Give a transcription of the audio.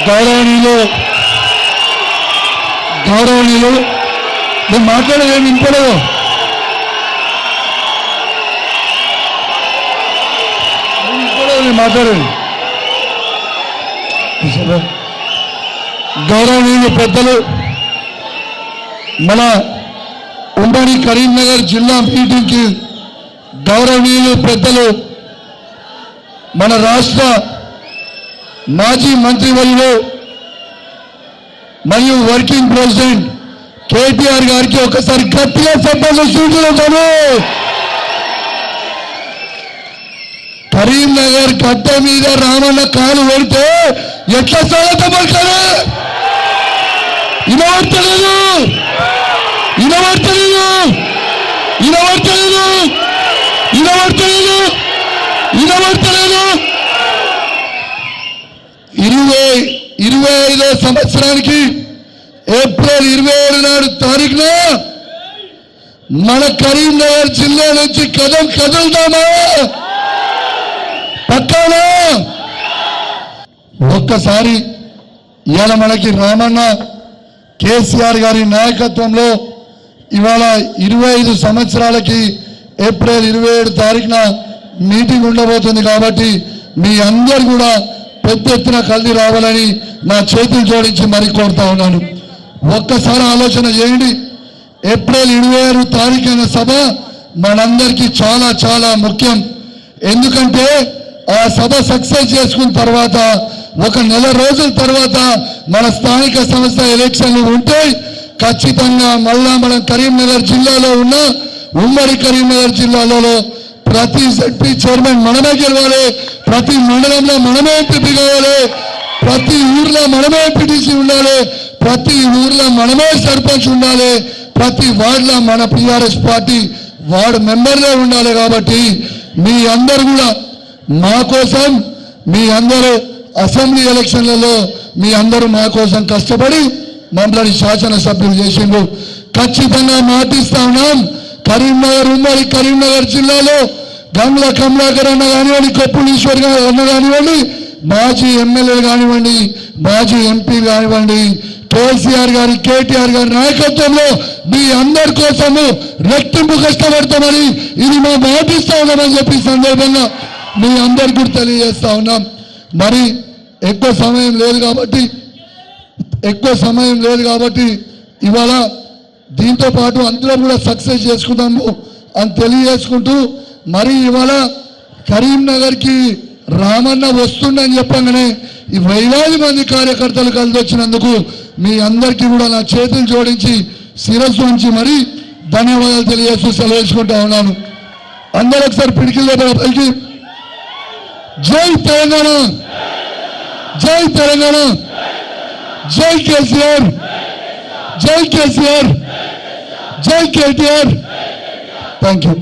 గౌరవనీయులు నేను మాట్లాడేది వినపడదు. మాట్లాడండి. గౌరవనీయులు పెద్దలు, మన ఉమ్మడి కరీంనగర్ జిల్లా మీటింగ్కి గౌరవనీయులు పెద్దలు, మన రాష్ట్ర మాజీ మంత్రివర్యులు మరియు వర్కింగ్ ప్రెసిడెంట్ కేటీఆర్ గారికి ఒకసారి గట్టిగా చెప్పాలి. సూచనలు కరీంనగర్ గడ్డ మీద రామన్న కాలు పెడితే ఎట్లా స్వాగతం పడతారు? వినబడతలేదు, వినబడతలేదు, వినబడతలేదు, వినబడతలేదు, వినబడతలేదు. 25వ సంవత్సరానికి ఏప్రిల్ 27 నాడు తారీఖున మన కరీంనగర్ జిల్లా నుంచి కదులుతామా? పక్కానా? ఒక్కసారి ఇవాళ మనకి రామన్న కేసీఆర్ గారి నాయకత్వంలో ఇవాళ 25 సంవత్సరాలకి ఏప్రిల్ 27 తారీఖున మీటింగ్ ఉండబోతుంది. కాబట్టి మీ అందరు కూడా పెద్ద ఎత్తున కలిసి రావాలని నా చేతులు జోడించి మరీ కోరుతా ఉన్నాను. ఒక్కసారి ఆలోచన చేయండి. ఏప్రిల్ 26 తారీఖున సభ మనందరికీ చాలా చాలా ముఖ్యం. ఎందుకంటే ఆ సభ సక్సెస్ చేసుకున్న తర్వాత ఒక నెల రోజుల తర్వాత మన స్థానిక సంస్థ ఎలక్షన్లు ఉంటాయి. ఖచ్చితంగా మళ్ళా మనం కరీంనగర్ జిల్లాలో ఉన్న ఉమ్మడి కరీంనగర్ జిల్లాలో ప్రతి జడ్పీ చైర్మన్ మనమే గెలవాలి, ప్రతి మండలంలో మనమే ఎంపీ కావాలి, ప్రతి ఊర్లో మనమే ఎంపీటీసీ ఉండాలి, ప్రతి ఊర్లో మనమే సర్పంచ్ ఉండాలి, ప్రతి వార్డులో మన టీఆర్ఎస్ పార్టీ వార్డు మెంబర్లే ఉండాలి. కాబట్టి మీ అందరు కూడా మా కోసం, మీ అందరూ అసెంబ్లీ ఎలక్షన్లలో మీ అందరూ మా కోసం కష్టపడి మమ్మల్ని శాసనసభ్యులు చేసిండ్రు. ఖచ్చితంగా మాటిస్తా ఉన్నాం. కరీంనగర్ ఉమ్మడి కరీంనగర్ జిల్లాలో గంగుల కమలాకర్ అన్న కానివ్వండి, కొప్పుల ఈశ్వర్ అన్న కానివ్వండి, మాజీ ఎమ్మెల్యేలు కానివ్వండి, మాజీ ఎంపీ కానివ్వండి, కేసీఆర్ గారి కేటీఆర్ గారి నాయకత్వంలో మీ అందరి కోసము రెట్టింపు కష్టపడతామని ఇది మా మాటిస్తా ఉన్నామని చెప్పి సందర్భంగా మీ అందరికి కూడా తెలియజేస్తా ఉన్నాం. మరి ఎక్కువ సమయం లేదు కాబట్టి ఇవాళ దీంతో పాటు అందరూ కూడా సక్సెస్ చేసుకుందాము అని తెలియజేసుకుంటూ, మరి ఇవాళ కరీంనగర్కి రామన్న వస్తుండని చెప్పగానే ఈ వేలాది మంది కార్యకర్తలు కలిసి వచ్చినందుకు మీ అందరికీ కూడా నా చేతులు జోడించి శిరస్సు ఉంచి మరి ధన్యవాదాలు తెలియజేస్తూ సెలవుకుంటా ఉన్నాను. అందరూ ఒకసారి పిడికిల పైకి జై తెలంగాణ, జై తెలంగాణ, జై కేసీఆర్, జై కేసీఆర్, జై కేటీఆర్. Thank you.